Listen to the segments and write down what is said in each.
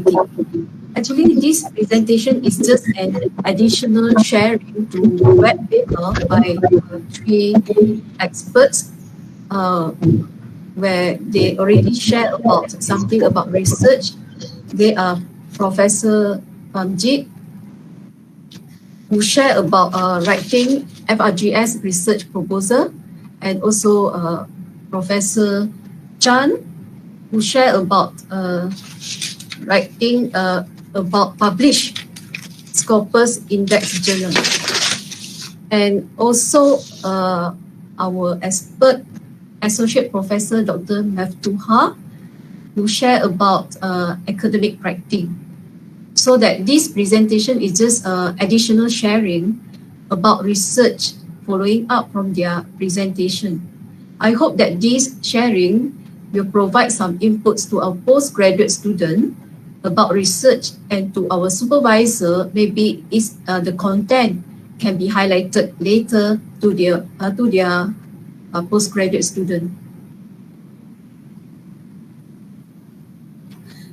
PPT. Actually, this presentation is just an additional sharing to web paper by 3 experts where they already shared about something about research. They are Professor Jit, who share about writing FRGS research proposal, and also Professor Chan, who share about writing about published Scopus Index Journal. And also our expert, Associate Professor Dr. Meftuha, who share about academic writing. So that this presentation is just additional sharing about research following up from their presentation. I hope that this sharing will provide some inputs to our postgraduate student about research, and to our supervisor, maybe the content can be highlighted later to their postgraduate student.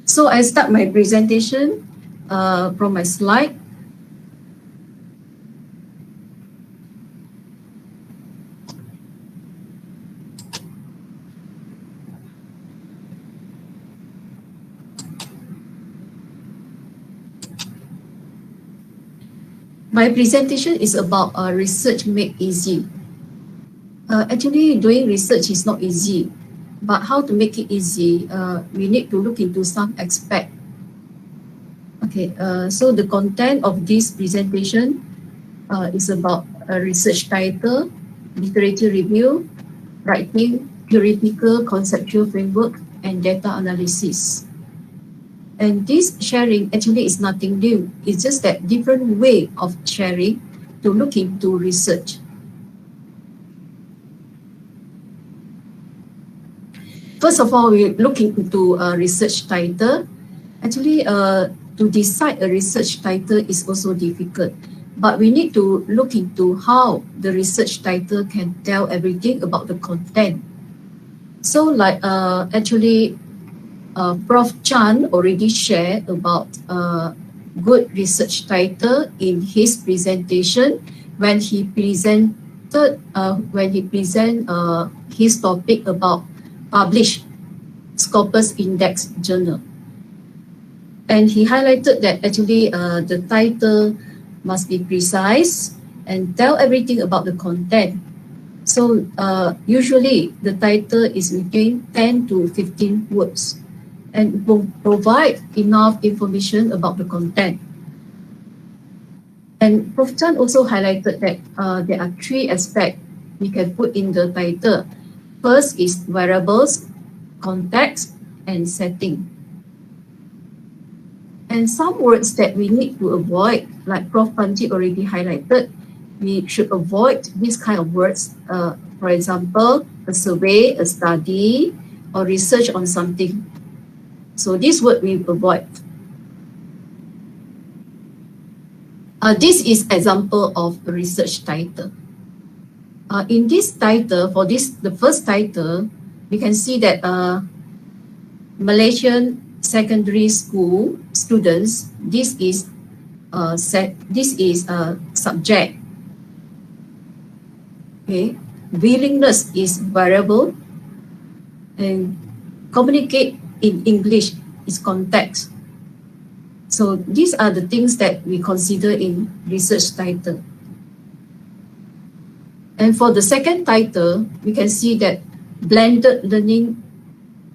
So I start my presentation from my slide. My presentation is about research made easy. Actually, doing research is not easy, but how to make it easy, we need to look into some aspect. Okay, so the content of this presentation is about a research title, literature review, writing, theoretical, conceptual framework, and data analysis. And this sharing actually is nothing new. It's just that different way of sharing to look into research. First of all, we look into a research title. Actually, to decide a research title is also difficult, but we need to look into how the research title can tell everything about the content. So like actually, Prof Chan already shared about good research title in his presentation when he presented his topic about published Scopus Index Journal. And he highlighted that actually the title must be precise and tell everything about the content. So usually the title is between 10 to 15 words and will provide enough information about the content. And Prof Chan also highlighted that there are 3 aspects we can put in the title. First is variables, context, and setting. And some words that we need to avoid, like Prof Panji already highlighted, we should avoid this kind of words. For example, a survey, a study, or research on something. So this word we avoid. This is example of a research title. In this title, for the first title, we can see that Malaysian secondary school students, this is a subject. Okay, willingness is variable, and communicate in English is context. So these are the things that we consider in research title. And for the second title, we can see that blended learning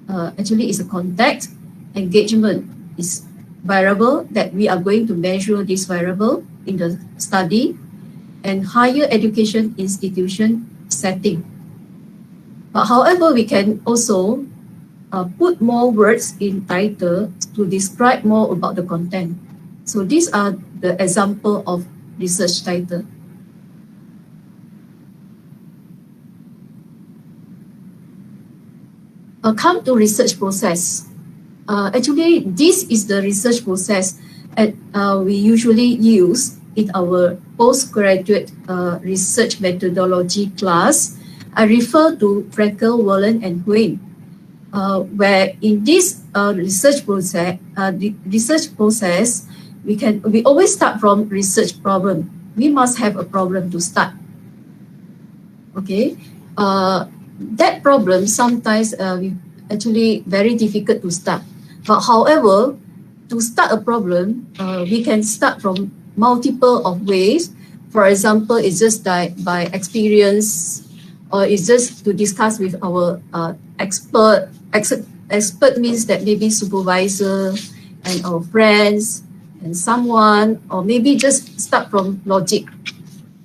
actually is a context. Engagement is variable that we are going to measure this variable in the study, and higher education institution setting. But however, we can also put more words in title to describe more about the content. So these are the example of research title. Come to research process. Actually, this is the research process that we usually use in our postgraduate research methodology class. I refer to Frankel, Wallen, and Huynh. where in this research process, we always start from research problem. We must have a problem to start. Okay, that problem sometimes actually very difficult to start. But however, to start a problem, we can start from multiple of ways. For example, it's just by experience, or it's just to discuss with our expert. Expert means that maybe supervisor and our friends and someone, or maybe just start from logic.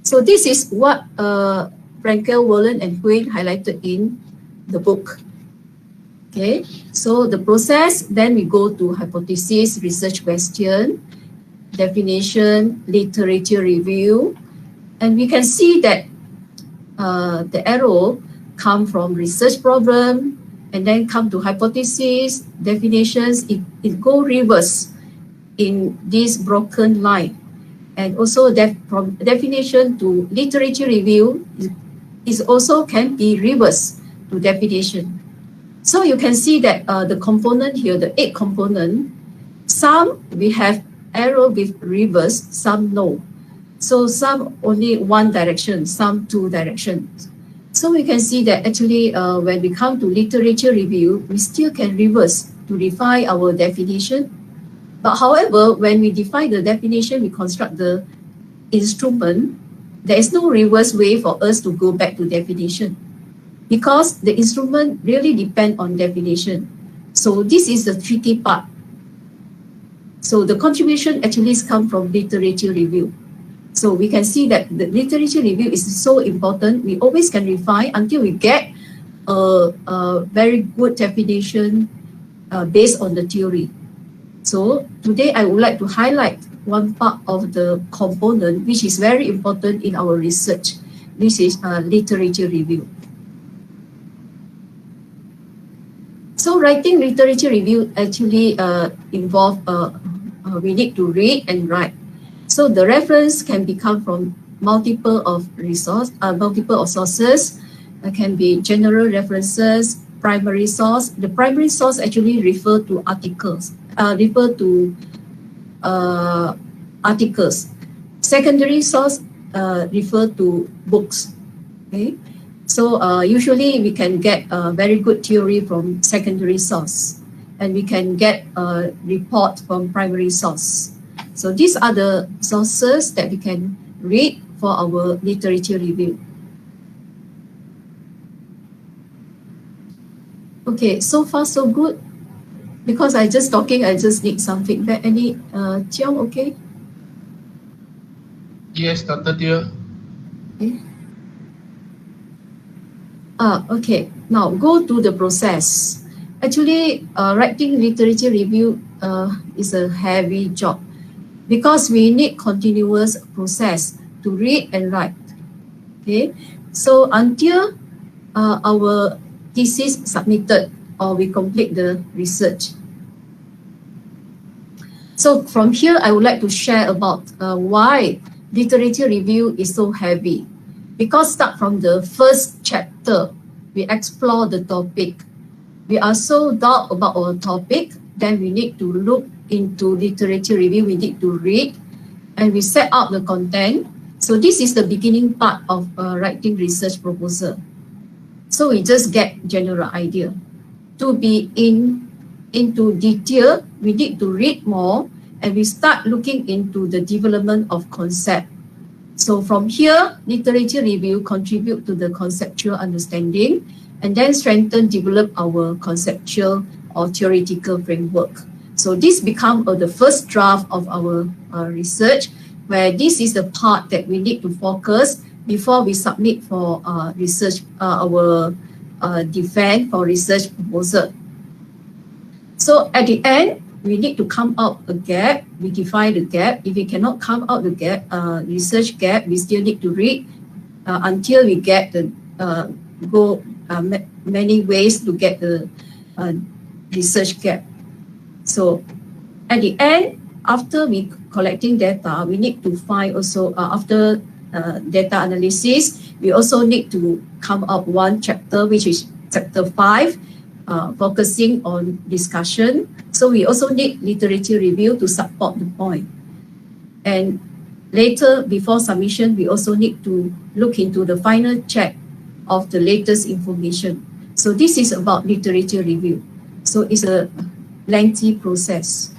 So this is what Frankel, Wollen, and Huynh highlighted in the book. Okay, so the process, then we go to hypothesis, research question, definition, literature review, and we can see that the arrow come from research problem, and then come to hypothesis, definitions, it go reverse in this broken line. And also from definition to literature review is also can be reversed to definition. So you can see that the component here, the 8 component, some we have arrow with reverse, some no. So some only one direction, some 2 directions. So we can see that actually when we come to literature review, we still can reverse to define our definition. But however, when we define the definition, we construct the instrument, there is no reverse way for us to go back to definition, because the instrument really depend on definition. So this is the tricky part. So the contribution actually comes from literature review. So we can see that the literature review is so important. We always can refine until we get a very good definition based on the theory. So today I would like to highlight one part of the component which is very important in our research. This is literature review. So writing literature review actually involve we need to read and write. So the reference can become from multiple of sources. Can be general references, primary source. The primary source actually refer to articles. Secondary source refer to books. Okay, so usually we can get a very good theory from secondary source, and we can get a report from primary source. So these are the sources that we can read for our literature review. Okay, so far so good. Because I just talking, I just need some feedback. Any, Teoh, okay? Yes, Dr. Teoh. Okay. Okay, now go to the process. Actually, writing literature review is a heavy job, because we need continuous process to read and write. Okay, so until our thesis submitted or we complete the research. So from here, I would like to share about why literature review is so heavy. Because start from the first chapter, we explore the topic. We are so doubt about our topic, then we need to look into literature review, we need to read, and we set out the content. So this is the beginning part of writing research proposal. So we just get general idea. To be into detail, we need to read more, and we start looking into the development of concept. So from here, literature review contribute to the conceptual understanding, and then strengthen, develop our conceptual or theoretical framework. So this become the first draft of our research, where this is the part that we need to focus before we submit for research, our defense for research proposal. So at the end, we need to come out a gap. We define the gap. If we cannot come out the gap, research gap, we still need to read until we get the many ways to get the research gap. So at the end, after we collecting data, we need to find also after data analysis, we also need to come up one chapter, which is chapter 5, focusing on discussion. So we also need literature review to support the point. And later, before submission, we also need to look into the final check of the latest information. So this is about literature review. So it's a lengthy process.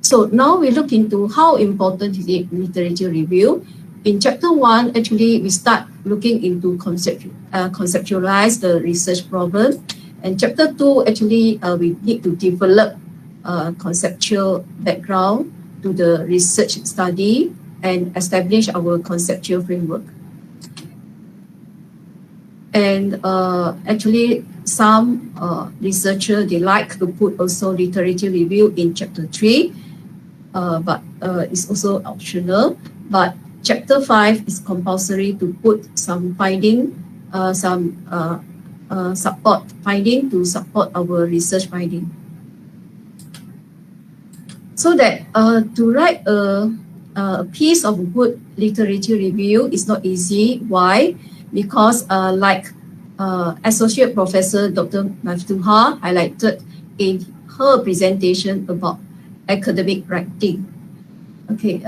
So now we look into how important is literature review. In chapter 1, actually, we start looking into conceptualize the research problem. And chapter 2, actually, we need to develop conceptual background to the research study and establish our conceptual framework. And actually, some researchers, they like to put also literature review in chapter 3, but it's also optional. But chapter 5 is compulsory to put some finding, support finding to support our research finding. So that to write a piece of good literature review is not easy. Why? Because like Associate Professor Dr. Maftuha highlighted in her presentation about academic writing. Okay,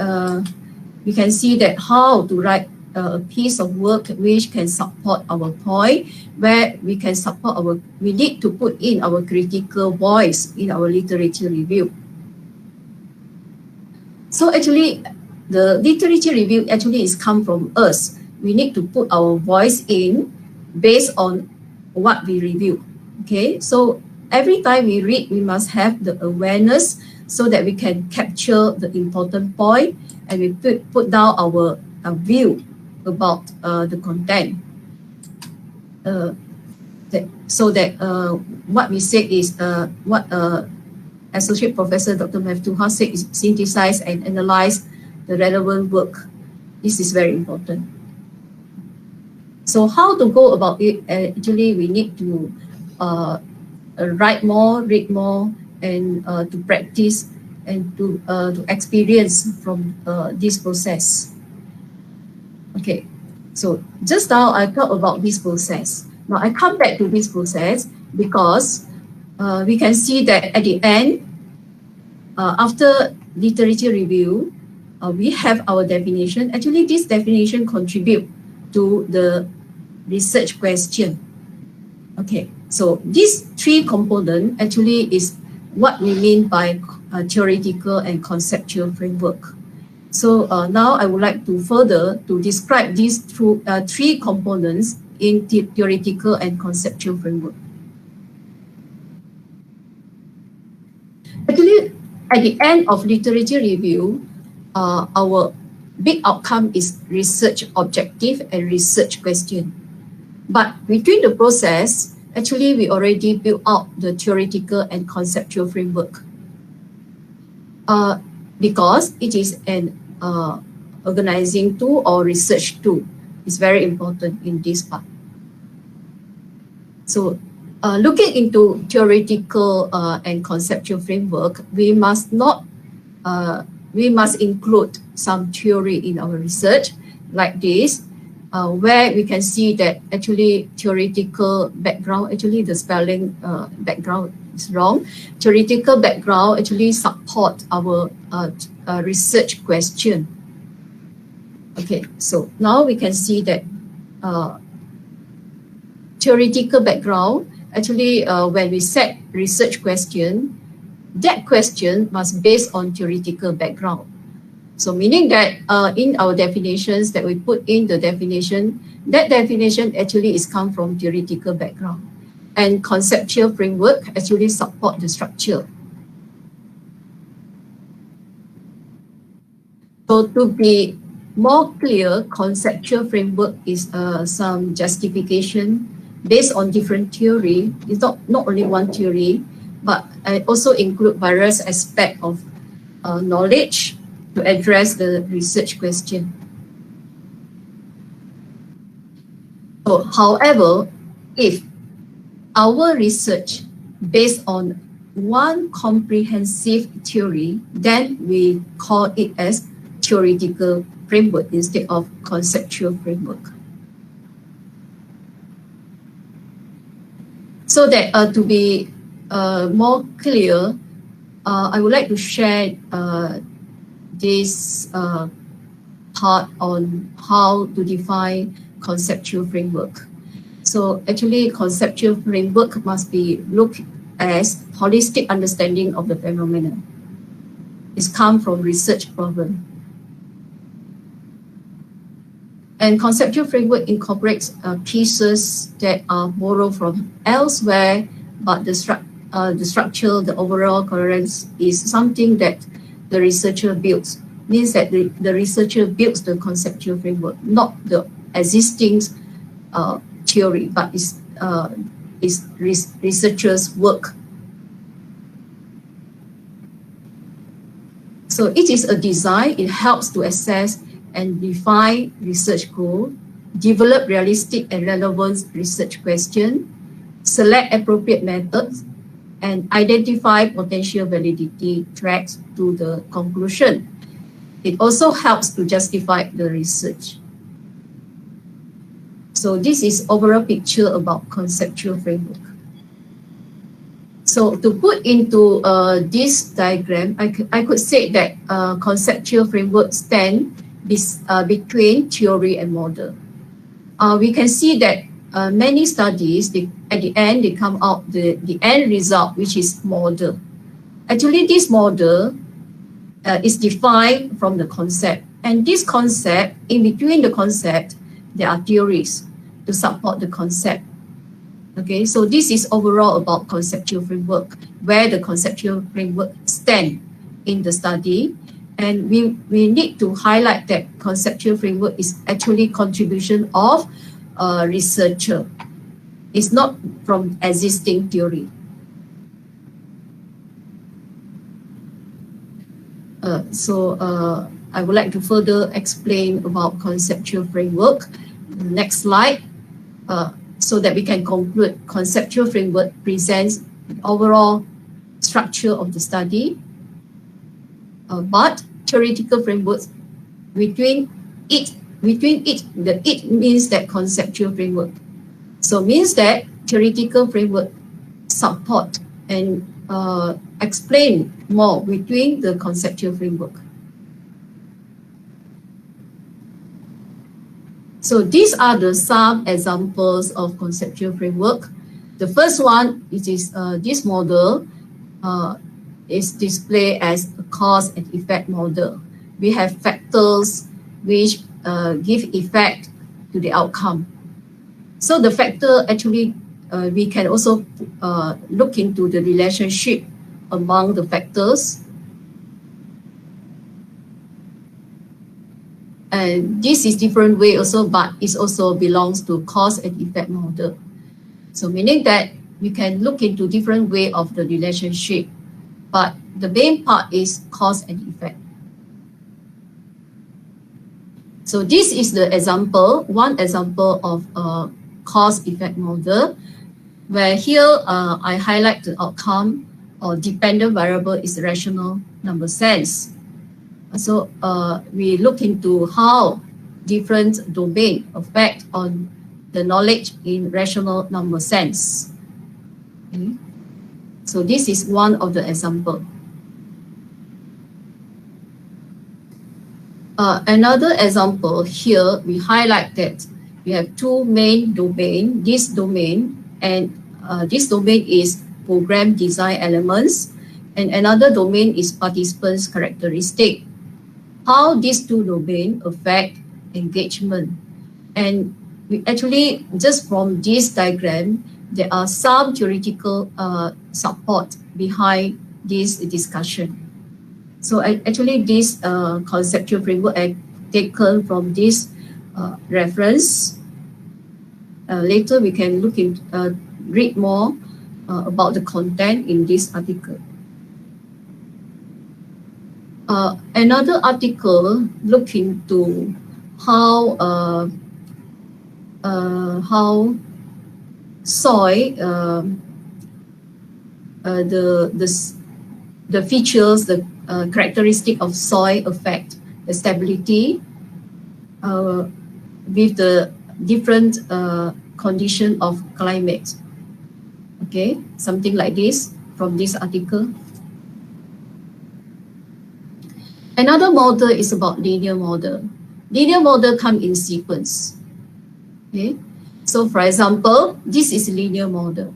we can see that how to write a piece of work which can support our point, where we can support we need to put in our critical voice in our literature review. So actually, the literature review actually is come from us. We need to put our voice in based on what we review. Okay, so every time we read, we must have the awareness so that we can capture the important point and we put down our view about the content. So that what we say is what Associate Professor Dr. Maftuha said is synthesize and analyze the relevant work. This is very important. So how to go about it? Actually, we need to write more, read more, and to practice and to experience from this process. Okay, so just now I talked about this process. Now I come back to this process because we can see that at the end, after literature review, we have our definition. Actually, this definition contribute to the research question. Okay, so these three components actually is what we mean by theoretical and conceptual framework. So now I would like to further to describe these three components in theoretical and conceptual framework. Actually, at the end of literature review, our big outcome is research objective and research question. But between the process, actually we already built out the theoretical and conceptual framework. Because it is an organizing tool or research tool. It's very important in this part. So looking into theoretical and conceptual framework, we must include some theory in our research like this, where we can see that actually theoretical background, actually the spelling background is wrong. Theoretical background actually support our research question. Okay, so now we can see that theoretical background, actually when we set research question, that question must based on theoretical background. So meaning that in our definitions that we put in the definition, that definition actually is come from theoretical background. And conceptual framework actually support the structure. So to be more clear, conceptual framework is some justification based on different theory. It's not only one theory, but it also include various aspects of knowledge to address the research question. So, however, if our research based on one comprehensive theory, then we call it as theoretical framework instead of conceptual framework. So that to be more clear, I would like to share this part on how to define conceptual framework. So actually, conceptual framework must be looked as holistic understanding of the phenomenon. It's come from research problem. And conceptual framework incorporates pieces that are borrowed from elsewhere, but the structure, the overall coherence is something that the researcher builds. Means that the researcher builds the conceptual framework, not the existing theory, but is researchers' work. So it is a design. It helps to assess and define research goal, develop realistic and relevant research questions, select appropriate methods, and identify potential validity tracks to the conclusion. It also helps to justify the research. So this is overall picture about conceptual framework. So to put into this diagram, I could say that conceptual framework stand between theory and model. We can see that many studies, at the end, they come out the end result, which is model. Actually, this model is defined from the concept. And this concept, in between the concept, there are theories to support the concept. Okay, so this is overall about conceptual framework, where the conceptual framework stand in the study. And we need to highlight that conceptual framework is actually contribution of a researcher. It's not from existing theory. I would like to further explain about conceptual framework. Next slide. So that we can conclude, conceptual framework presents the overall structure of the study. But theoretical frameworks between it, the it means that conceptual framework. So means that theoretical framework support and explain more between the conceptual framework. So these are some examples of conceptual framework. The first one, it is this model is displayed as a cause and effect model. We have factors which give effect to the outcome. So the factor actually, we can also look into the relationship among the factors. And this is different way also, but it also belongs to cause and effect model. So meaning that we can look into different way of the relationship, but the main part is cause and effect. So this is the example, one example of a cause-effect model, where here I highlight the outcome or dependent variable is rational number sense. So we look into how different domain affect on the knowledge in rational number sense. Okay. So this is one of the example. Another example here, we highlight that we have two main domain. This domain and this domain is program design elements, and another domain is participants' characteristic. How these two domains affect engagement. And we actually, just from this diagram, there are some theoretical support behind this discussion. So actually this conceptual framework I taken from this reference. Later we can look in, read more about the content in this article. Another article look into how soil, the features, the characteristic of soil affect the stability with the different condition of climate. Okay, something like this from this article. Another model is about linear model. Linear model come in sequence. Okay, so for example, this is linear model.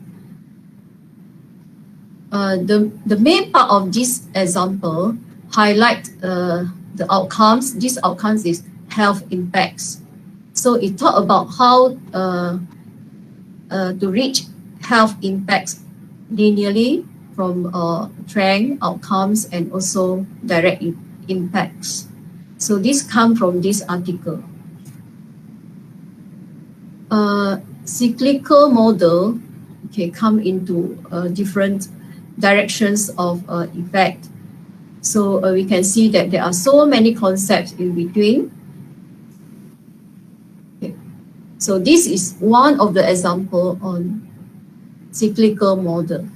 The main part of this example highlight the outcomes. These outcomes is health impacts. So it talk about how to reach health impacts linearly from trend, outcomes, and also direct impacts. So this come from this article. Cyclical model come into different directions of effect. So we can see that there are so many concepts in between. Okay. So this is one of the example on cyclical model.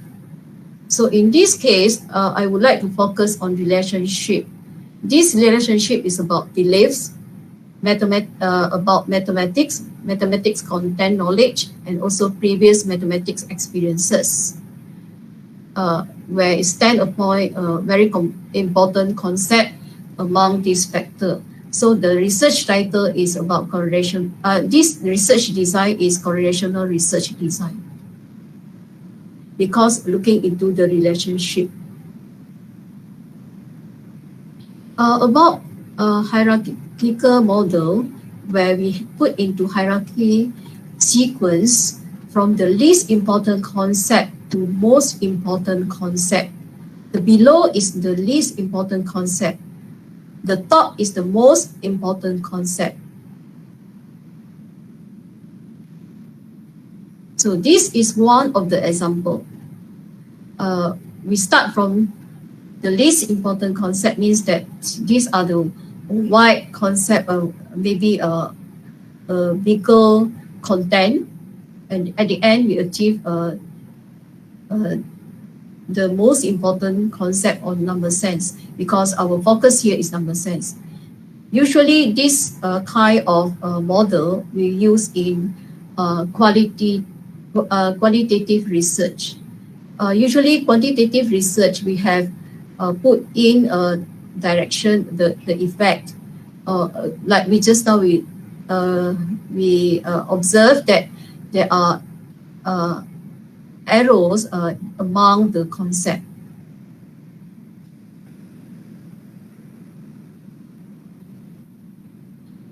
So in this case, I would like to focus on relationship. This relationship is about beliefs, about mathematics content knowledge, and also previous mathematics experiences, where it stands upon a very important concept among these factors. So the research title is about correlation. This research design is correlational research design, because looking into the relationship. About hierarchical model, where we put into hierarchy sequence from the least important concept to most important concept. The below is the least important concept. The top is the most important concept. So this is one of the example. We start from the least important concept, means that these are the wide concept, maybe a bigger content, and at the end we achieve the most important concept on number sense, because our focus here is number sense. Usually this kind of model we use in qualitative research. Usually quantitative research, we have put in a direction, the effect. Like we just now we observed that there are arrows among the concept.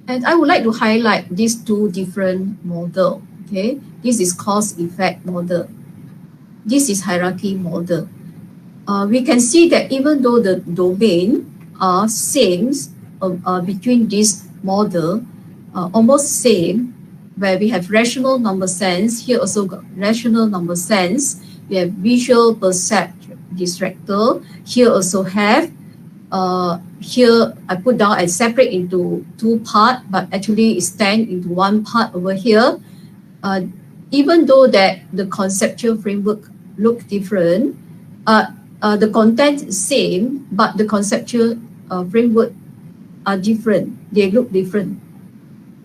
And I would like to highlight these two different models. Okay, this is cause-effect model. This is hierarchy model. We can see that even though the domain are same between this model, almost same, where we have rational number sense, here also got rational number sense, we have visual percept distractor, here also have, here I put down and separate into two parts, but actually it stands into one part over here. Even though that the conceptual framework look different, the content is same, but the conceptual framework are different. They look different.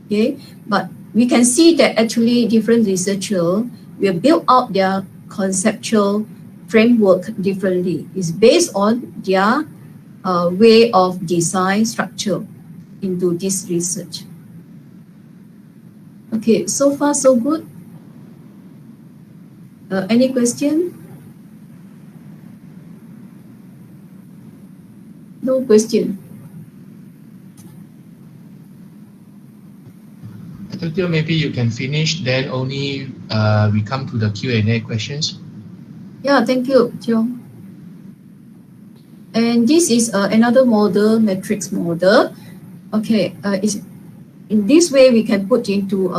Okay, but we can see that actually different researchers will build out their conceptual framework differently. It's based on their way of design structure into this research. Okay, so far so good. Any question? No question. Teoh, maybe you can finish, then only we come to the Q&A questions. Yeah, thank you, Teoh. And this is another model, matrix model. Okay, in this way we can put into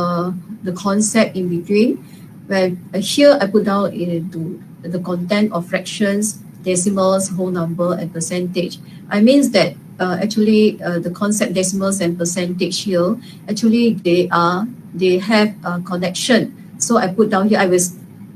the concept in between, where here I put down into the content of fractions, decimals, whole number, and percentage. I means that actually the concept decimals and percentage here, actually they have a connection. So I put down here,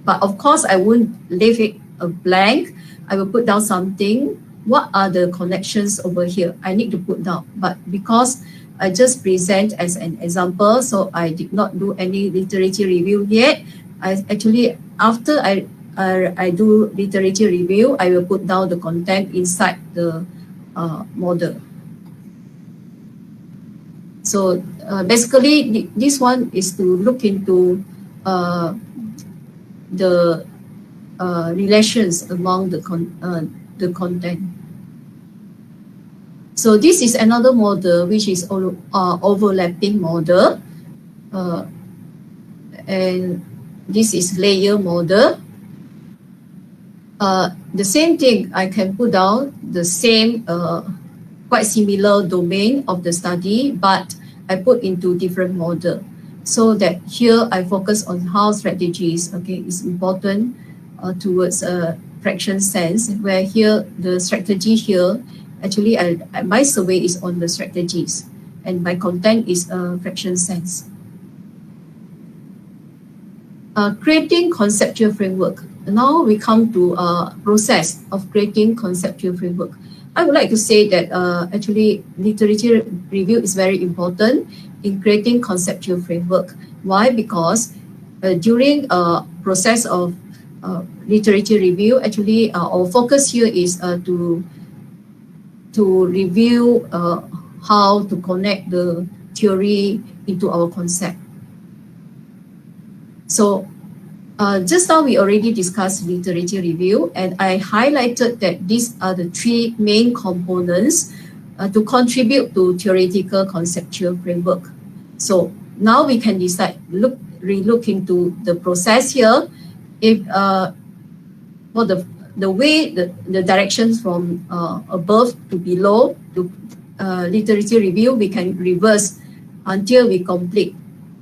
but of course I won't leave it a blank. I will put down something. What are the connections over here? I need to put down, but because I just present as an example, so I did not do any literature review yet. I actually, after I I do literature review, I will put down the content inside the model. So basically, this one is to look into the relations among the content. So this is another model which is overlapping model, and this is layer model. The same thing, I can put down the same quite similar domain of the study, but I put into different model, so that here I focus on how strategies, okay, is important towards a fraction sense, where here the strategy here, actually my survey is on the strategies, and my content is a fraction sense. Creating conceptual framework. Now we come to a process of creating conceptual framework. I would like to say that actually literature review is very important in creating conceptual framework. Why? Because during a process of literature review, actually our focus here is to review how to connect the theory into our concept. So just now we already discussed literature review, and I highlighted that these are the three main components to contribute to theoretical conceptual framework. So now we can decide, relook into the process here. If for the way the directions from above to below to literature review, we can reverse until we complete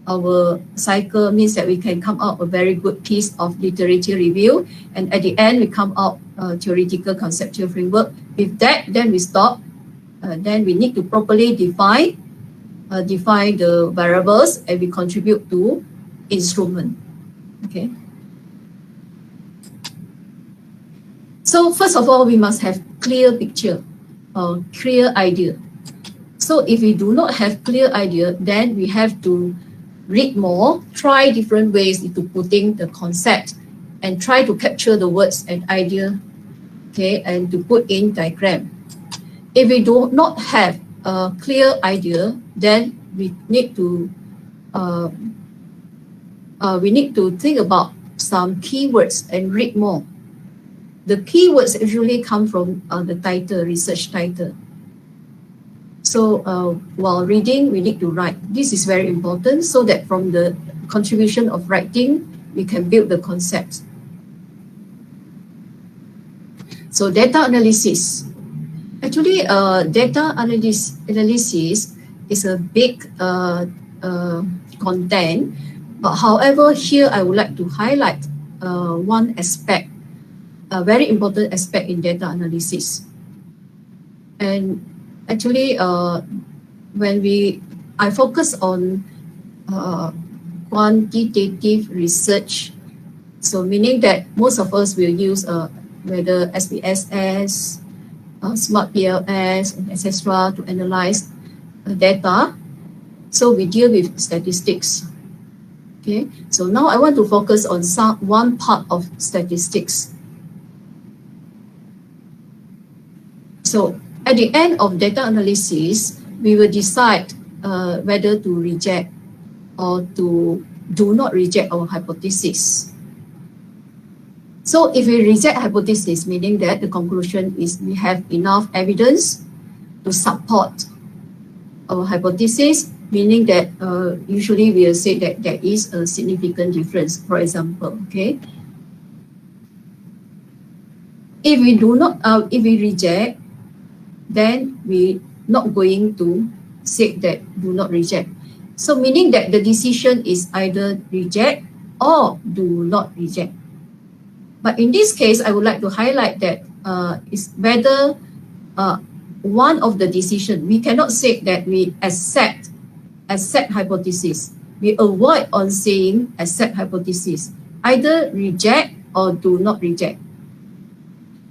our cycle, means that we can come out a very good piece of literature review, and at the end we come out theoretical conceptual framework. With that, then we stop. Then we need to properly define the variables, and we contribute to instrument. Okay. So first of all, we must have clear picture, clear idea. So if we do not have clear idea, then we have to read more, try different ways into putting the concept, and try to capture the words and idea, okay, and to put in diagram. If we do not have a clear idea, then we need to think about some keywords and read more. The keywords usually come from the title, research title. So while reading, we need to write. This is very important, so that from the contribution of writing, we can build the concept. So data analysis. Actually, data analysis is a big content, but however, here I would like to highlight one aspect, a very important aspect in data analysis. And actually, when I focus on quantitative research, so meaning that most of us will use whether SPSS, Smart PLS, etc. to analyze data. So we deal with statistics. Okay, so now I want to focus on one part of statistics. So at the end of data analysis, we will decide whether to reject or to do not reject our hypothesis. So if we reject hypothesis, meaning that the conclusion is we have enough evidence to support our hypothesis, meaning that usually we will say that there is a significant difference, for example, okay? If we do not, if we reject, then we not going to say that do not reject. So meaning that the decision is either reject or do not reject. But in this case, I would like to highlight that is whether one of the decision, we cannot say that we accept hypothesis. We avoid on saying accept hypothesis. Either reject or do not reject.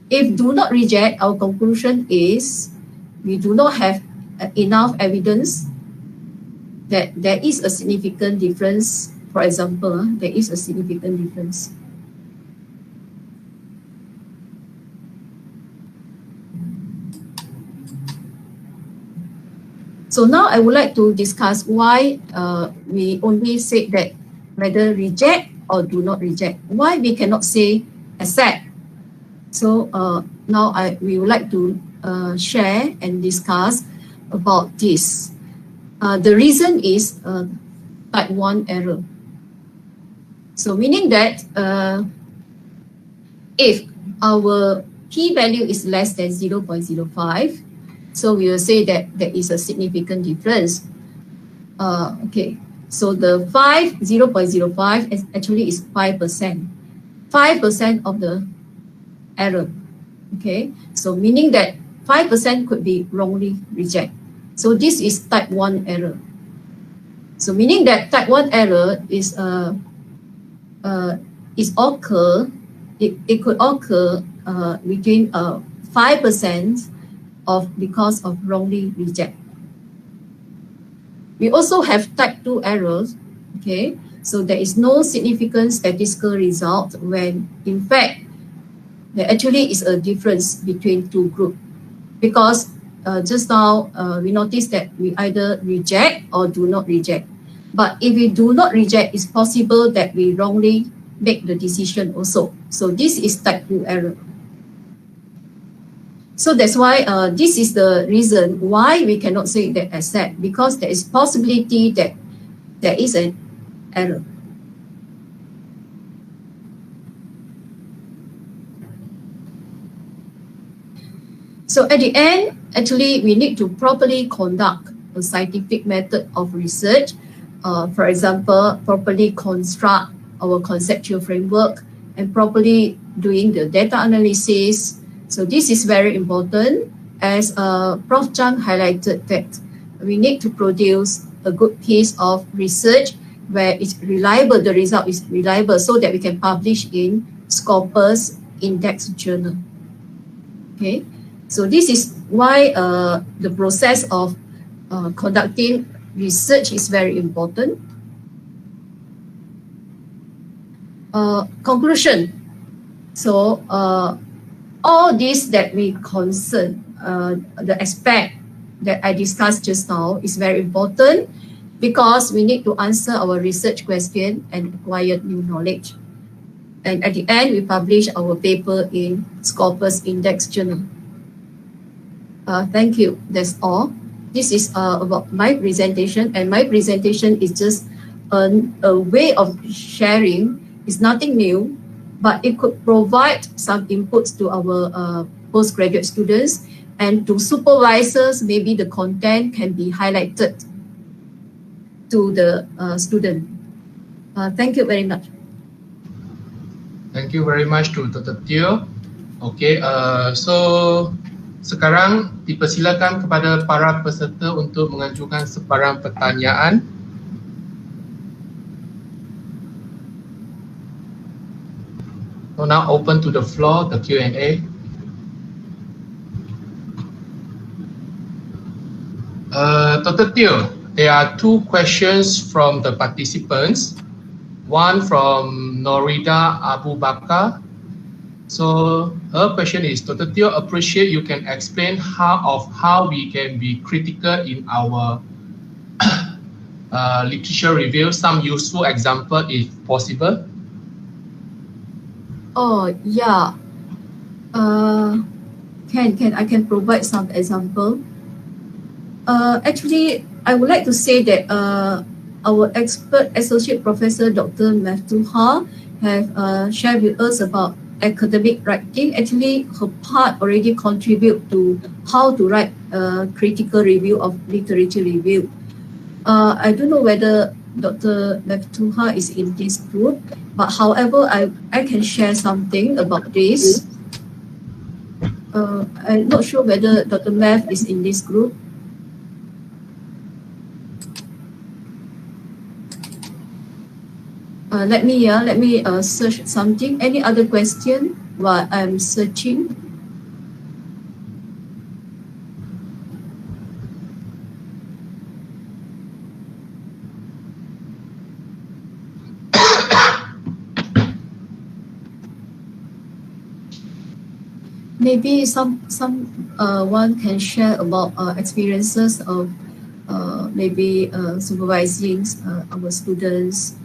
If do not reject, our conclusion is we do not have enough evidence that there is a significant difference. For example, there is a significant difference. So now I would like to discuss why we only say that whether reject or do not reject. Why we cannot say accept. So now we would like to share and discuss about this. The reason is type 1 error. So meaning that if our p-value is less than 0.05, so we will say that there is a significant difference. Okay, so the 0.05 actually is 5%. 5% of the error. Okay, so meaning that 5% could be wrongly rejected. So this is type 1 error. So meaning that type 1 error is it could occur between 5% because of wrongly reject. We also have type 2 errors. Okay, so there is no significant statistical result when in fact there actually is a difference between two groups, because just now we noticed that we either reject or do not reject. But if we do not reject, it's possible that we wrongly make the decision also. So this is type 2 error. So that's why this is the reason why we cannot say that accept, because there is possibility that there is an error. So at the end, actually, we need to properly conduct a scientific method of research. For example, properly construct our conceptual framework and properly doing the data analysis. So this is very important, as Prof. Chang highlighted that we need to produce a good piece of research where it's reliable, the result is reliable, so that we can publish in Scopus Index Journal. Okay, so this is why the process of conducting research is very important. Conclusion. So all this that we concern, the aspect that I discussed just now is very important, because we need to answer our research question and acquire new knowledge. And at the end, we publish our paper in Scopus Index Journal. Thank you. That's all. This is about my presentation, and my presentation is just a way of sharing. It's nothing new, but it could provide some inputs to our postgraduate students, and to supervisors, maybe the content can be highlighted to the student. Thank you very much. Thank you very much to Dr. Teoh. Okay, so sekarang dipersilakan kepada para peserta untuk mengajukan sebarang pertanyaan. So now open to the floor, the Q&A. Dr. Teoh, there are two questions from the participants. One from Norida Abu Bakar. So her question is, Dr. Teoh, appreciate you can explain how we can be critical in our literature review, some useful example if possible. Oh yeah, I can provide some example. Actually, I would like to say that our expert associate professor Dr. Maftuha have shared with us about academic writing. Actually, her part already contribute to how to write a critical review of literature review. I don't know whether Dr. Maftuha is in this group, but however, I can share something about this. I'm not sure whether Dr. Math is in this group. Let me search something. Any other question while I'm searching? Maybe one can share about experiences of maybe supervising our students.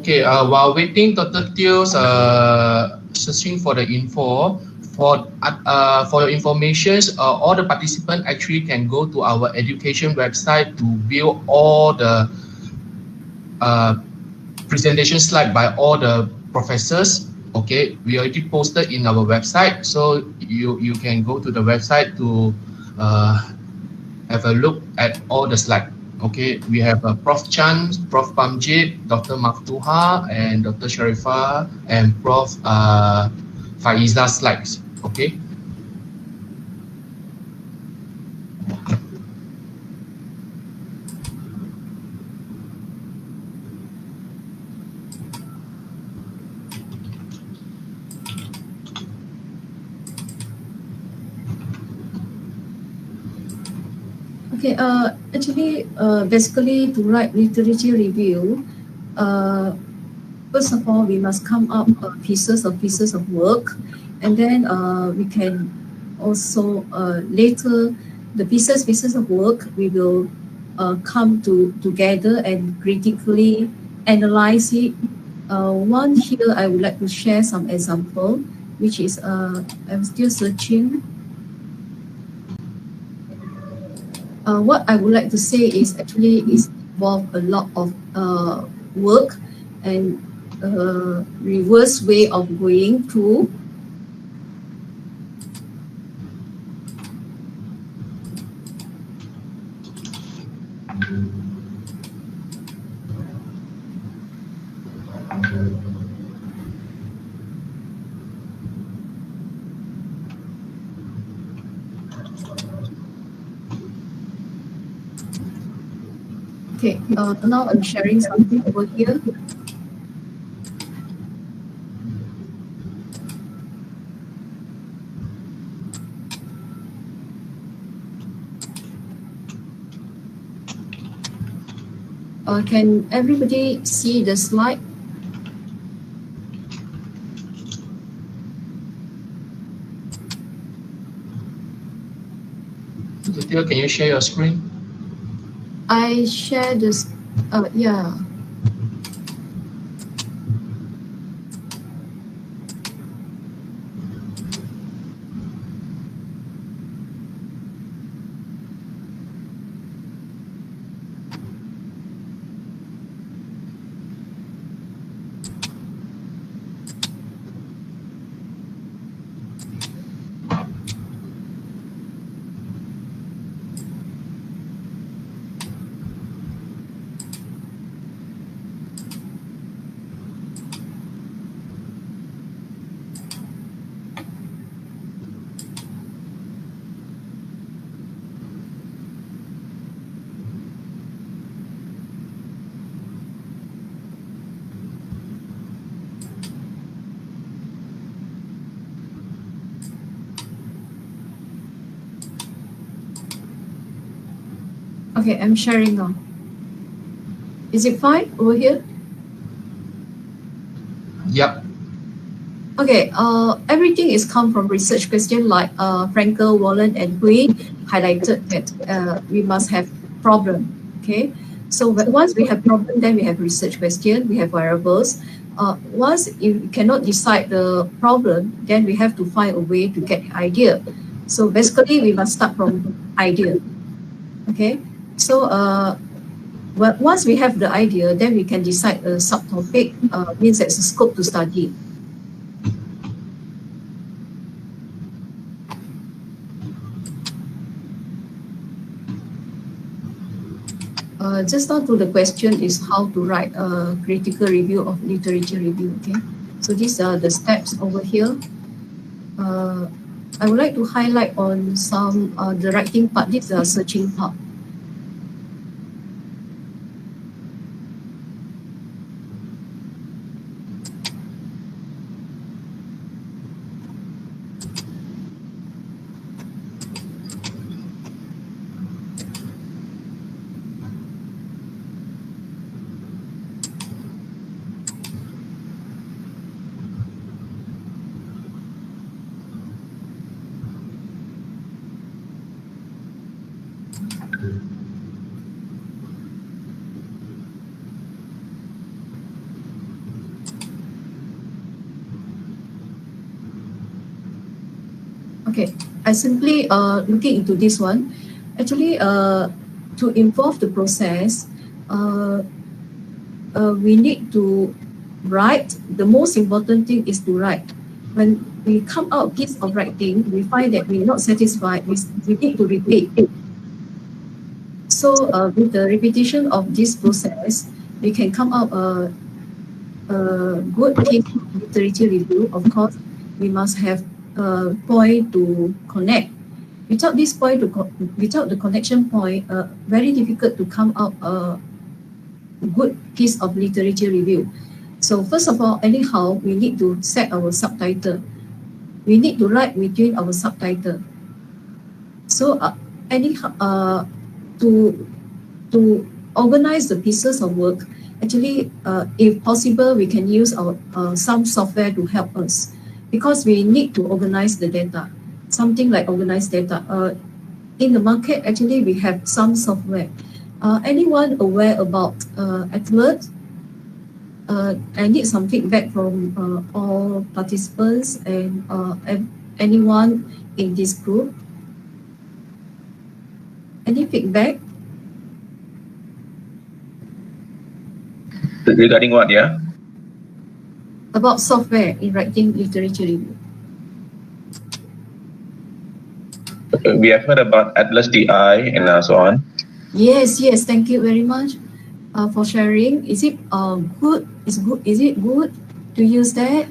Okay, while waiting, Dr. Teoh's searching for the info. For your information, all the participants actually can go to our education website to view all the presentation slide by all the professors. Okay, we already posted in our website, so you can go to the website to have a look at all the slides. Okay, we have Prof. Chan, Prof. Pamjit, Dr. Maftuha, and Dr. Sharifah, and Prof. Faiza slides. Okay. Okay, actually, basically to write literature review, first of all, we must come up pieces of work, and then we can also later the pieces of work we will come together and critically analyze it. One here I would like to share some example, which is I'm still searching. What I would like to say is actually is involve a lot of work and reverse way of going through. Okay, now I'm sharing something over here. Can everybody see the slide? Dr. Teoh, can you share your screen? I share this, yeah. Okay, I'm sharing now. Is it fine over here? Yep. Okay, everything is come from research question like Frankel, Wallen, and Hui highlighted that we must have problem. Okay, so once we have problem, then we have research question, we have variables. Once you cannot decide the problem, then we have to find a way to get the idea. So basically, we must start from idea. Okay, so once we have the idea, then we can decide a subtopic, means that's a scope to study. Just now to the question is how to write a critical review of literature review. Okay, so these are the steps over here. I would like to highlight on some the writing part. This is the searching part. Okay, I simply looking into this one. Actually, to involve the process, we need to write. The most important thing is to write. When we come out piece of writing, we find that we're not satisfied. We need to repeat. So with the repetition of this process, we can come out a good case literature review. Of course, we must have a point to connect. Without this point, without the connection point, very difficult to come out a good piece of literature review. So first of all, anyhow, we need to set our subtitle. We need to write between our subtitle. So to organize the pieces of work, actually, if possible, we can use our some software to help us, because we need to organize the data. Something like organized data. In the market, actually, we have some software. Anyone aware about Atlas? I need some feedback from all participants and anyone in this group. Any feedback? Regarding what, yeah? About software in writing literature review. We have heard about Atlas DI and so on. Yes, thank you very much for sharing. Is it good? Is it good to use that?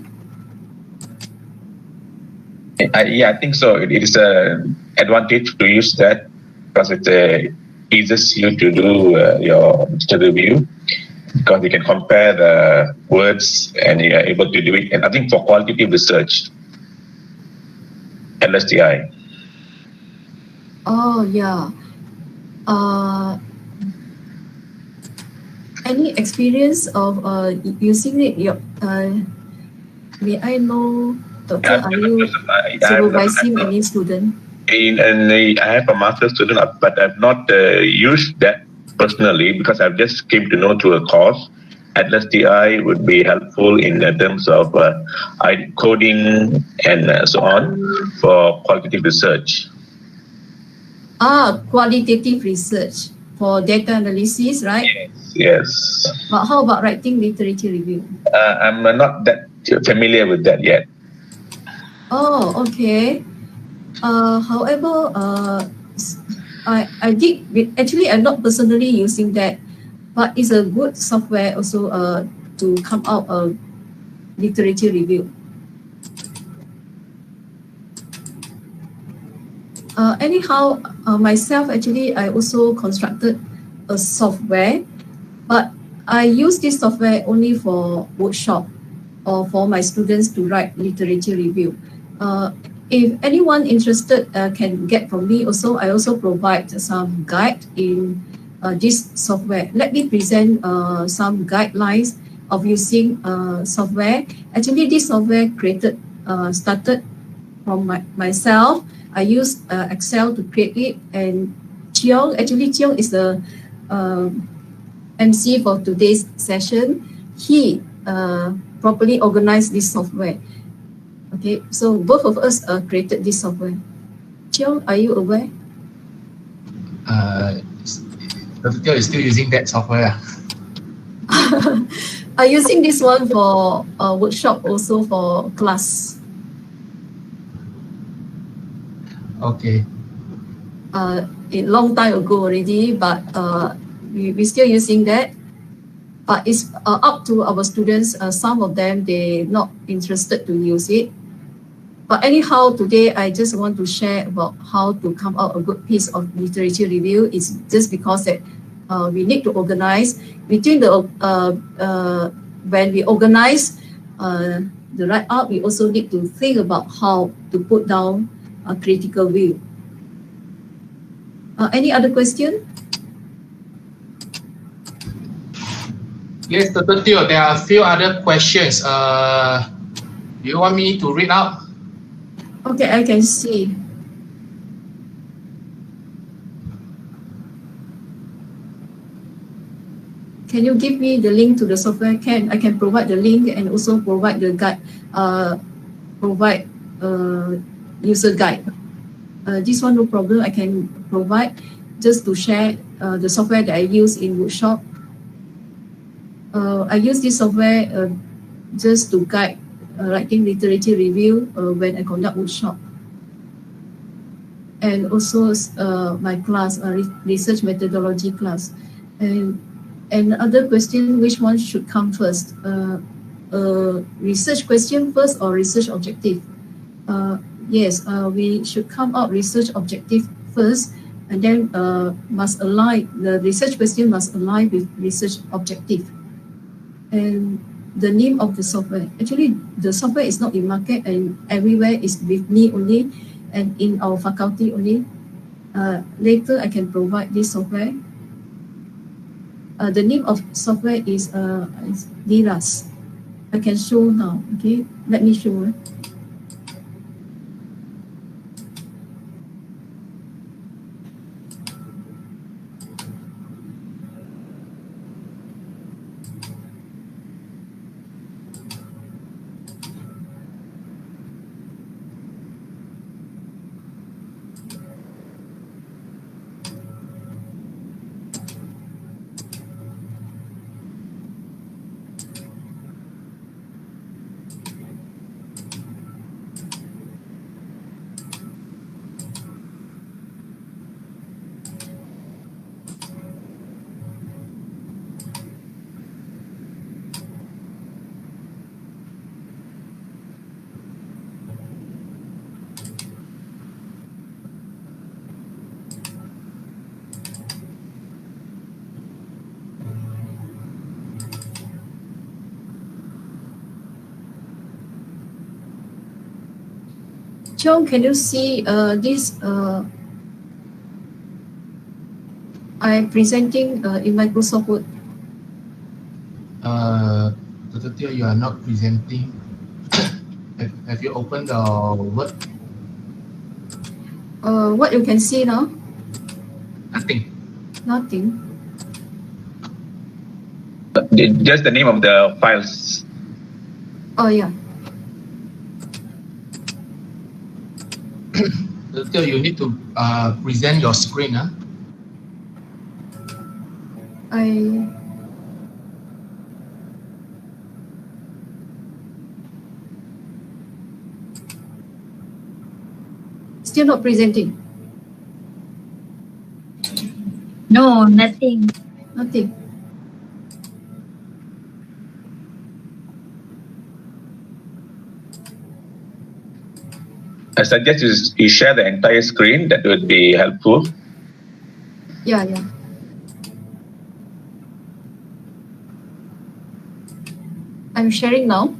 Yeah, I think so. It is an advantage to use that because it eases you to do your review, because you can compare the words and you're able to do it. And I think for qualitative research, Atlas DI. Oh yeah. Any experience of using it? May I know, Doctor, are you supervising any student? I have a master's student, but I've not used that personally because I've just came to know through a course. Atlas DI would be helpful in terms of coding and so on for qualitative research. Qualitative research for data analysis, right? Yes. But how about writing literature review? I'm not that familiar with that yet. Oh, okay. However, I did, actually I'm not personally using that, but it's a good software also to come out a literature review. Anyhow, myself actually I also constructed a software, but I use this software only for workshop or for my students to write literature review. if anyone interested can get from me also, I also provide some guide in this software. Let me present some guidelines of using software. Actually, this software started from myself. I use Excel to create it, and Teoh is the MC for today's session. He properly organized this software. Okay, so both of us created this software. Teoh, are you aware? Dr. Teoh is still using that software. I'm using this one for workshop, also for class. Okay. A long time ago already, but we're still using that. But it's up to our students. Some of them, they're not interested to use it. But anyhow, today I just want to share about how to come out a good piece of literature review. It's just because that we need to organize between the when we organize the write-up, we also need to think about how to put down a critical view. Any other question? Yes, Dr. Teoh, there are a few other questions. Do you want me to read out? Okay, I can see. Can you give me the link to the software? I can provide the link and also provide the guide, provide user guide. This one, no problem, I can provide just to share the software that I use in workshop. I use this software just to guide writing literature review when I conduct workshop. And also my class, research methodology class. And other question, which one should come first? Research question first or research objective? Yes, we should come out research objective first, and then must align, the research question must align with research objective. And the name of the software, actually the software is not in market and everywhere, is with me only and in our faculty only. Later I can provide this software. The name of software is DIRAS. I can show now. Okay, let me show. John, can you see this? I'm presenting in Microsoft Word. Dr. Teoh, you are not presenting. Have you opened the Word? What you can see now? Nothing. Nothing. Just the name of the files. Oh yeah. Dr. Teoh, you need to present your screen. I still not presenting. No, nothing. Nothing. I suggest you share the entire screen. That would be helpful. Yeah, yeah. I'm sharing now.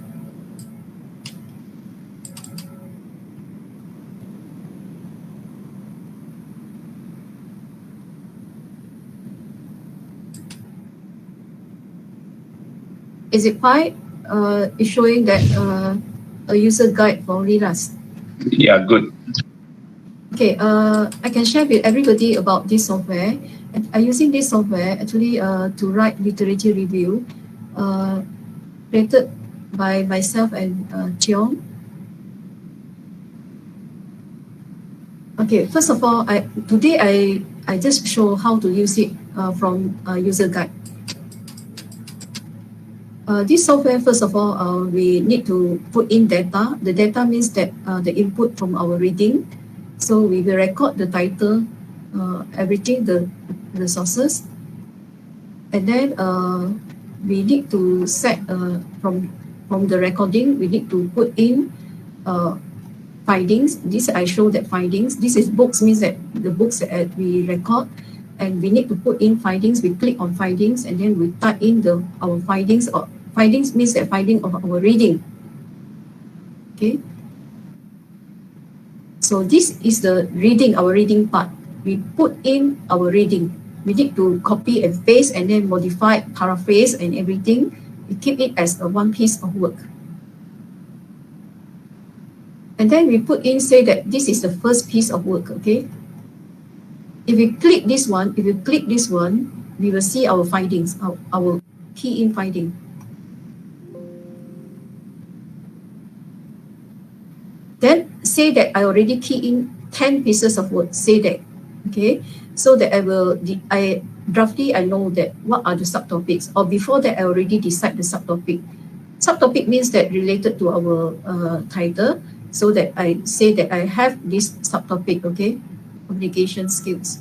Is it fine? It's showing that a user guide for Lilas. Yeah, good. Okay, I can share with everybody about this software. I'm using this software actually to write literature review created by myself and Cheong. Okay, first of all, today I just show how to use it from user guide. This software, first of all, we need to put in data. The data means that the input from our reading. So we will record the title, everything, the sources. And then we need to set from the recording, we need to put in findings. This I show that findings. This is books, means that the books that we record, and we need to put in findings. We click on findings and then we type in our findings. Or findings means that finding of our reading. Okay. So this is the reading, our reading part. We put in our reading. We need to copy and paste and then modify, paraphrase and everything. We keep it as a one piece of work. And then we put in, say that this is the first piece of work, okay? If you click this one, we will see our findings, our key in finding. Then say that I already key in 10 pieces of work, say that, okay? So that I roughly know that what are the subtopics, or before that I already decide the subtopic. Subtopic means that related to our title, so that I say that I have this subtopic, okay? Communication skills.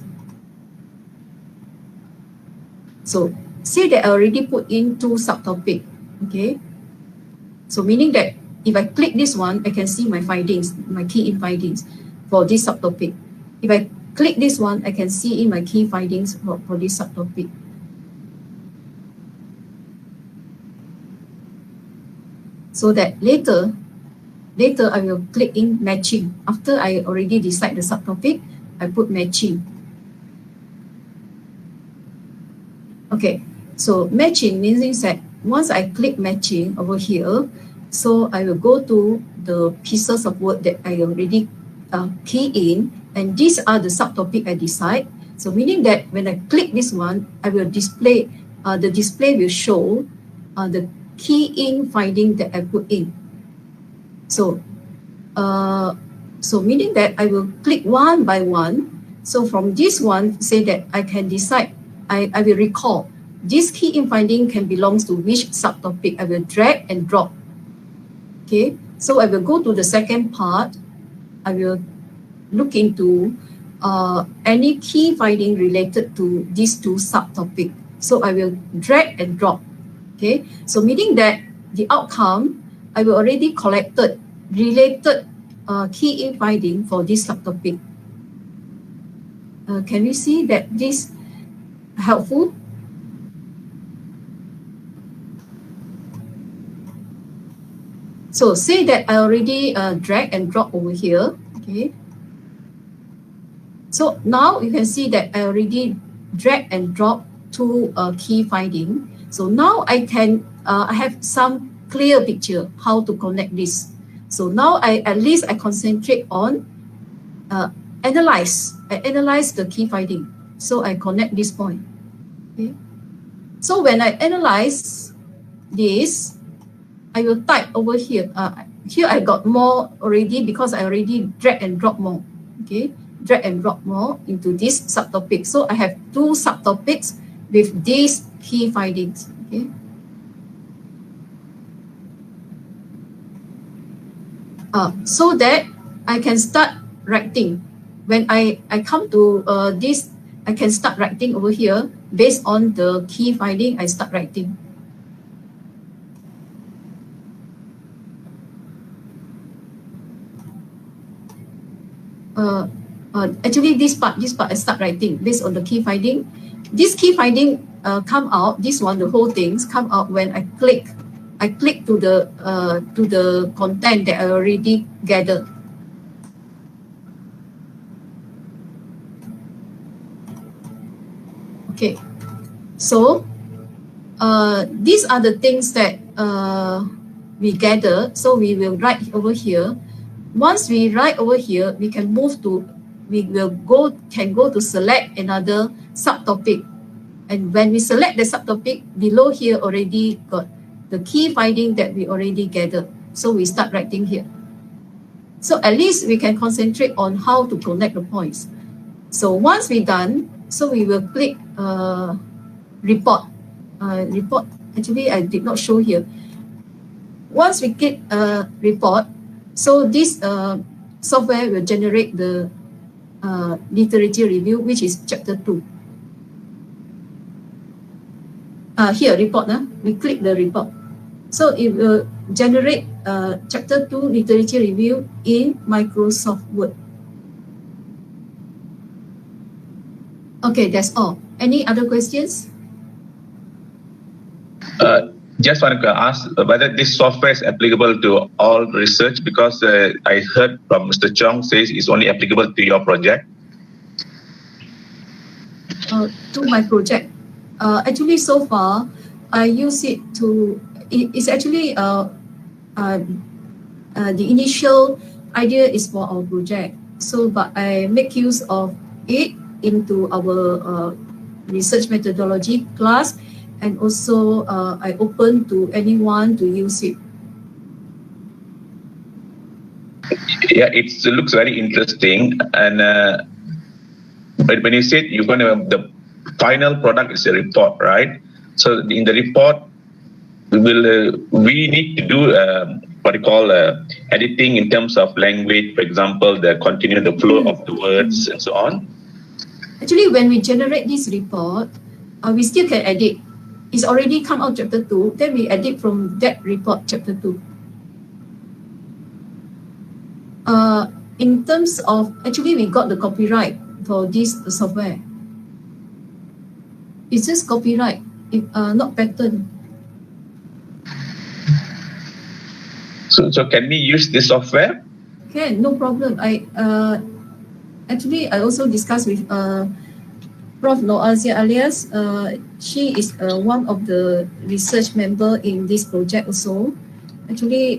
So say that I already put in 2 subtopic, okay? So meaning that if I click this one, I can see my findings, my key in findings for this subtopic. If I click this one, I can see in my key findings for this subtopic. So that later I will click in matching. After I already decide the subtopic, I put matching. Okay, so matching means that once I click matching over here, so I will go to the pieces of work that I already key in, and these are the subtopic I decide. So meaning that when I click this one, I will display, the display will show the key in finding that I put in. So, so meaning that I will click one by one. So from this one, say that I can decide, I will recall this key in finding can belongs to which subtopic. I will drag and drop. Okay, so I will go to the second part. I will look into any key finding related to these 2 subtopics. So I will drag and drop. Okay, so meaning that the outcome, I will already collected related key in finding for this subtopic. Can we see that this helpful? So say that I already drag and drop over here, okay? So now you can see that I already drag and drop 2 key finding. So now I can, I have some clear picture how to connect this. So now at least I concentrate on analyze. I analyze the key finding. So I connect this point, okay? So when I analyze this, I will type over here. Here I got more already because I already drag and drop more. Okay, drag and drop more into this subtopic. So I have 2 subtopics with these key findings. Okay. So that I can start writing. When I come to this, I can start writing over here based on the key finding. I start writing. Actually this part I start writing based on the key finding. This key finding come out, this one, the whole things come out when I click to the content that I already gathered. Okay, so these are the things that we gather. So we will write over here. Once we write over here, we can can go to select another subtopic. And when we select the subtopic, below here already got the key finding that we already gathered. So we start writing here. So at least we can concentrate on how to connect the points. So once we're done, so we will click report. Report, actually I did not show here. Once we click report, so this software will generate the literature review, which is chapter 2. Here, report, we click the report. So it will generate chapter 2 literature review in Microsoft Word. Okay, that's all. Any other questions? Just wanted to ask whether this software is applicable to all research, because I heard from Mr. Chong says it's only applicable to your project. To my project. Actually, so far, I use it to, it's actually, the initial idea is for our project. So, but I make use of it into our research methodology class, and also I open to anyone to use it. Yeah, it looks very interesting. And but when you said you're going to, the final product is a report, right? So in the report, we need to do what you call editing in terms of language, for example, the continue the flow of the words and so on. Actually, when we generate this report, we still can edit. It's already come out chapter 2, then we edit from that report chapter 2. In terms of, actually we got the copyright for this software. It's just copyright, not patent. So can we use this software? Can, no problem. Actually I also discussed with Prof. Noor alias. She is one of the research member in this project also. Actually,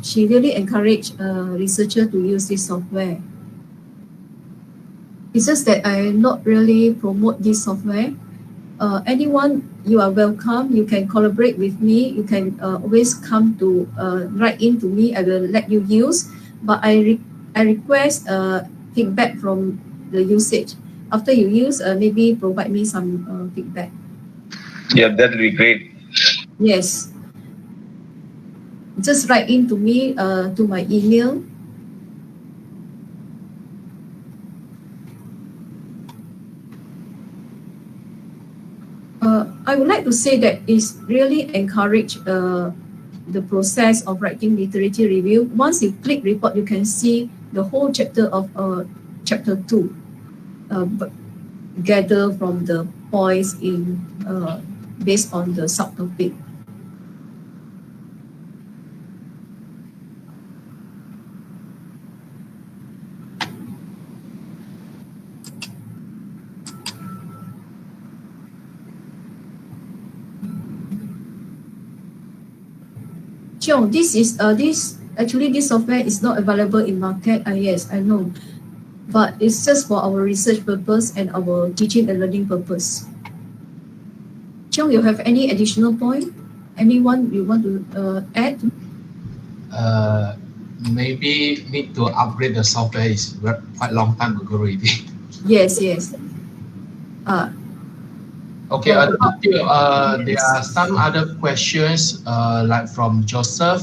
she really encouraged researcher to use this software. It's just that I not really promote this software. Anyone, you are welcome. You can collaborate with me. You can always come to write in to me. I will let you use. But I request feedback from the usage. After you use, maybe provide me some feedback. Yeah, that would be great. Yes. Just write in to me to my email. I would like to say that it's really encourage the process of writing literature review. Once you click report, you can see the whole chapter of chapter 2. Gather from the points in based on the subtopic. Chiong, this software is not available in market. Yes, I know. But it's just for our research purpose and our teaching and learning purpose. Chiong, you have any additional point? Anyone you want to add? Maybe need to upgrade the software. Is quite long time ago already. Yes, yes. Okay, there are some other questions like from Joseph.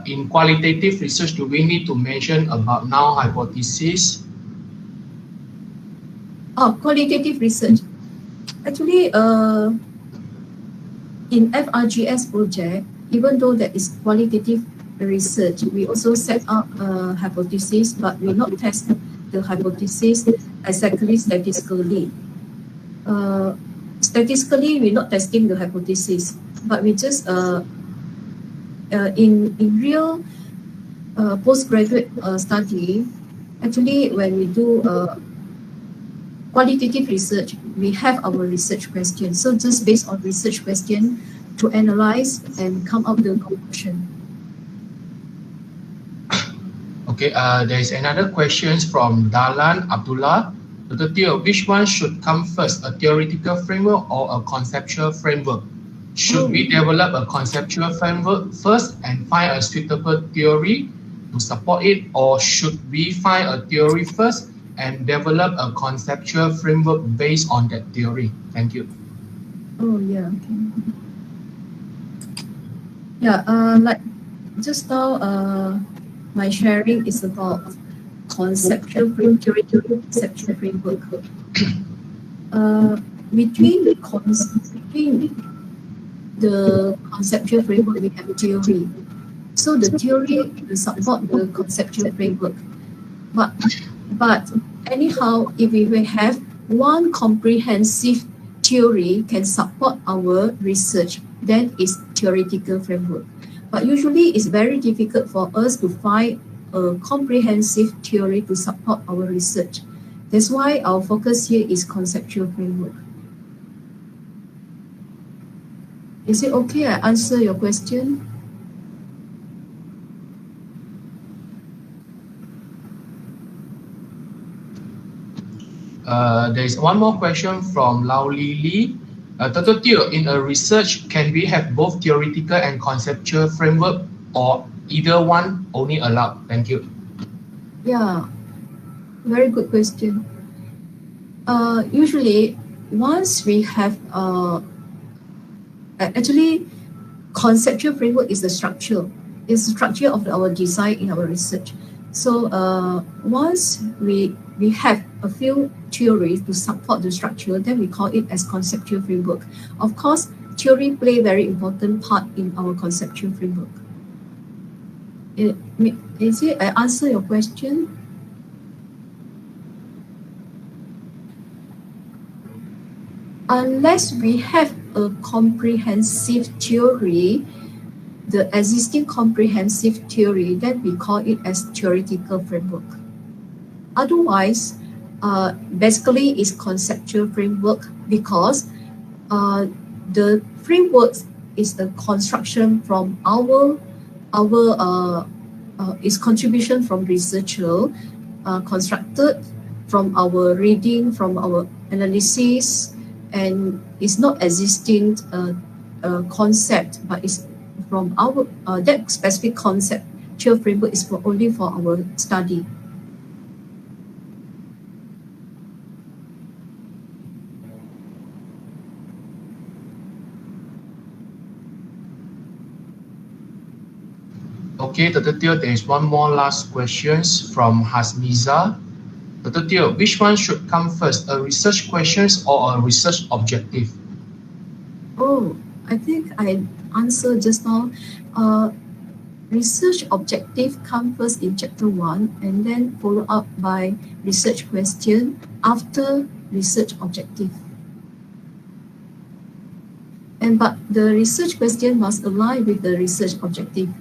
In qualitative research, do we need to mention about null hypothesis? Qualitative research. Actually, in FRGS project, even though there is qualitative research, we also set up a hypothesis, but we not test the hypothesis exactly statistically. Statistically, we're not testing the hypothesis, but we just in real postgraduate study. Actually, when we do qualitative research, we have our research question. So just based on research question to analyze and come up with a conclusion. Okay, there is another question from Dalan Abdullah. Dr. Teoh, which one should come first, a theoretical framework or a conceptual framework? Should we develop a conceptual framework first and find a suitable theory to support it, or should we find a theory first and develop a conceptual framework based on that theory? Thank you. Oh, yeah, okay. Yeah, like just now, my sharing is about conceptual framework, conceptual framework. Between the conceptual framework, we have theory. So the theory will support the conceptual framework. But anyhow, if we will have one comprehensive theory can support our research, then it's theoretical framework. But usually it's very difficult for us to find a comprehensive theory to support our research. That's why our focus here is conceptual framework. Is it okay I answer your question? There is one more question from Lau Lili. Dr. Teoh, in a research, can we have both theoretical and conceptual framework, or either one only allowed? Thank you. Yeah, very good question. Usually, once we have actually, conceptual framework is the structure. It's the structure of our design in our research. So once we have a few theories to support the structure, then we call it as conceptual framework. Of course, theory play very important part in our conceptual framework. Is it I answer your question? Unless we have a comprehensive theory, the existing comprehensive theory, then we call it as theoretical framework. Otherwise, basically it's conceptual framework because the framework is the construction from our is contribution from researcher, constructed from our reading, from our analysis, and it's not existing concept, but it's from our that specific conceptual framework is only for our study. Okay, Dr. Teoh, there is one more last question from Hasmiza. Dr. Teoh, which one should come first, a research questions or a research objective? Oh, I think I answered just now. Research objective come first in chapter 1 and then follow up by research question after research objective. But the research question must align with the research objective.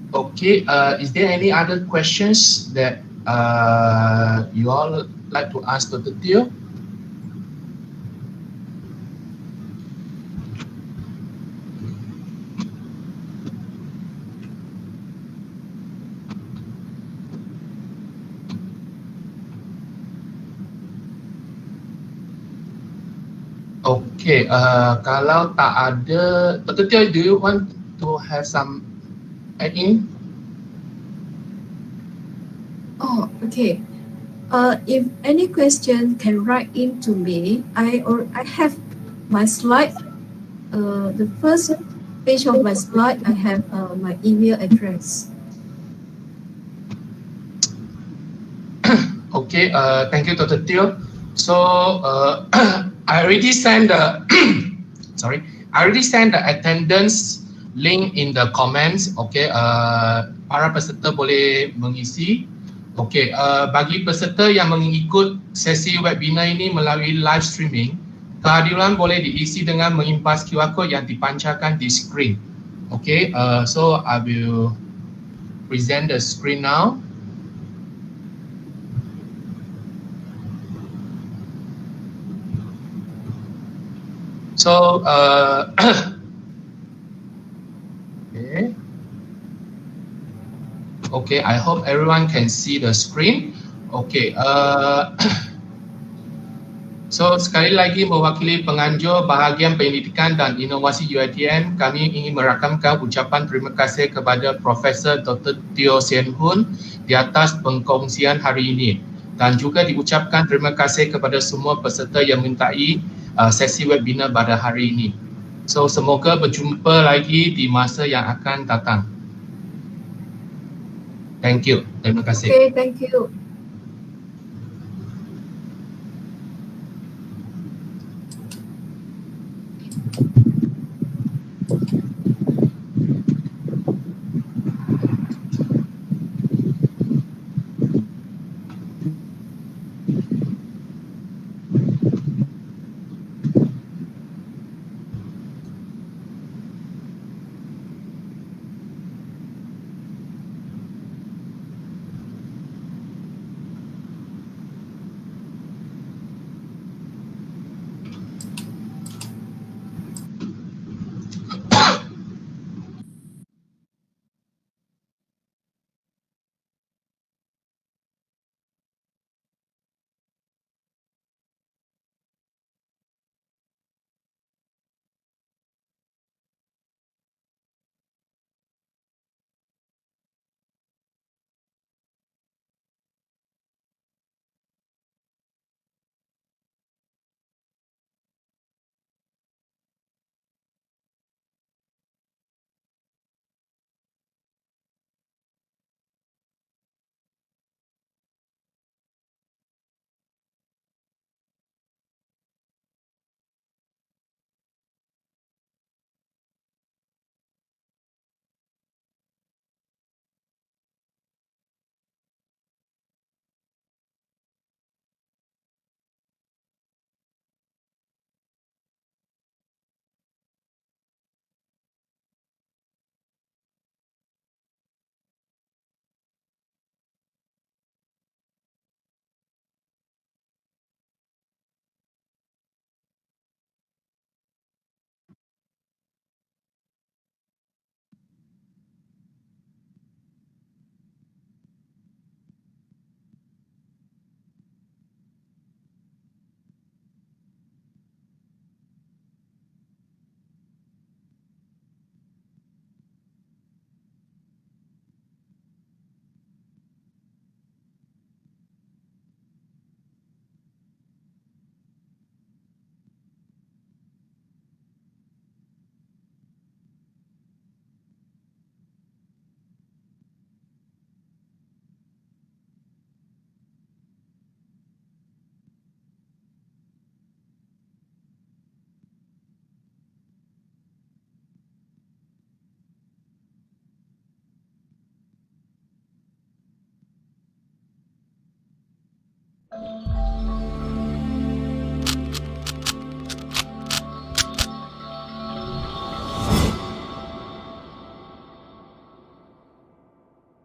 Okay, is there any other questions that you all like to ask Dr. Teoh? Okay, kalau tak ada, Dr. Teoh, do you want to have some add-in? Oh, okay. If any question can write in to me. I have my slide. The first page of my slide, I have my email address. Okay, thank you, Dr. Teoh. So I already sent the I already sent the attendance link in the comments. Okay, para peserta boleh mengisi. Okay, bagi peserta yang mengikut sesi webinar ini melalui live streaming, kehadiran boleh diisi dengan mengimpas QR code yang dipancarkan di skrin. Okay, so I will present the screen now. So, okay. Okay, I hope everyone can see the screen. Okay, so sekali lagi mewakili penganjur bahagian pendidikan dan inovasi UiTM, kami ingin merakamkan ucapan terima kasih kepada Profesor Dr. Teoh Sian Hoon di atas pengkongsian hari ini, dan juga diucapkan terima kasih kepada semua peserta yang menyertai sesi webinar pada hari ini. So semoga berjumpa lagi di masa yang akan datang. Thank you. Terima kasih. Okay, thank you.